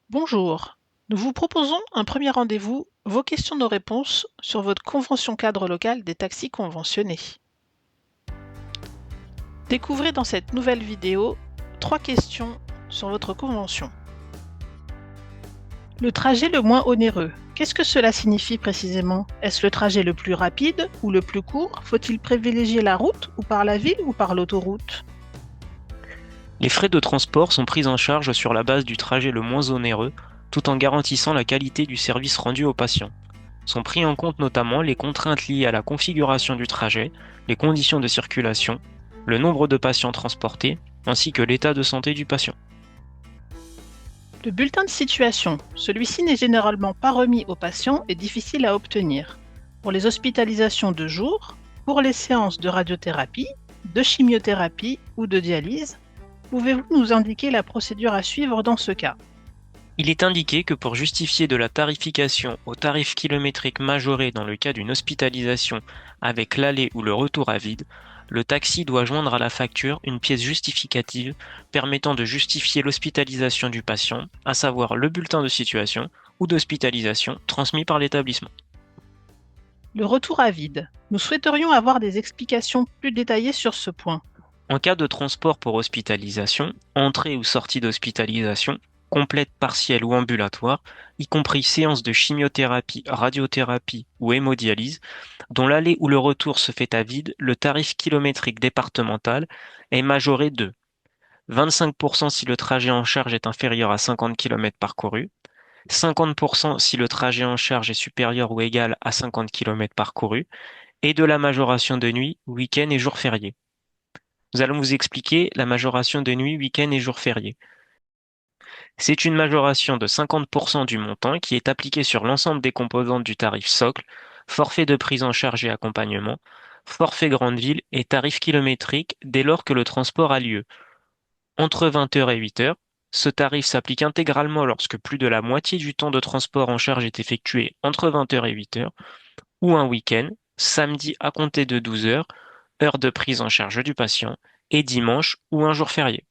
Bonjour, nous vous proposons un premier rendez-vous, vos questions, nos réponses sur votre convention cadre locale des taxis conventionnés. Découvrez dans cette nouvelle vidéo 3 questions sur votre convention. Le trajet le moins onéreux, qu'est-ce que cela signifie précisément? Est-ce le trajet le plus rapide ou le plus court? Faut-il privilégier la route ou par la ville ou par l'autoroute? Les frais de transport sont pris en charge sur la base du trajet le moins onéreux, tout en garantissant la qualité du service rendu aux patients. Sont pris en compte notamment les contraintes liées à la configuration du trajet, les conditions de circulation, le nombre de patients transportés, ainsi que l'état de santé du patient. Le bulletin de situation, celui-ci n'est généralement pas remis aux patients et difficile à obtenir. Pour les hospitalisations de jour, pour les séances de radiothérapie, de chimiothérapie ou de dialyse, pouvez-vous nous indiquer la procédure à suivre dans ce cas? Il est indiqué que pour justifier de la tarification au tarif kilométrique majoré dans le cas d'une hospitalisation avec l'aller ou le retour à vide, le taxi doit joindre à la facture une pièce justificative permettant de justifier l'hospitalisation du patient, à savoir le bulletin de situation ou d'hospitalisation transmis par l'établissement. Le retour à vide. Nous souhaiterions avoir des explications plus détaillées sur ce point. En cas de transport pour hospitalisation, entrée ou sortie d'hospitalisation, complète, partielle ou ambulatoire, y compris séance de chimiothérapie, radiothérapie ou hémodialyse, dont l'aller ou le retour se fait à vide, le tarif kilométrique départemental est majoré de 25% si le trajet en charge est inférieur à 50 km parcourus, 50% si le trajet en charge est supérieur ou égal à 50 km parcourus, et de la majoration de nuit, week-end et jours fériés. Nous allons vous expliquer la majoration de nuit, week-end et jours fériés. C'est une majoration de 50% du montant qui est appliquée sur l'ensemble des composantes du tarif socle, forfait de prise en charge et accompagnement, forfait grande ville et tarif kilométrique dès lors que le transport a lieu. Entre 20h et 8h, ce tarif s'applique intégralement lorsque plus de la moitié du temps de transport en charge est effectué entre 20h et 8h, ou un week-end, samedi à compter de 12h, heure de prise en charge du patient, et dimanche ou un jour férié.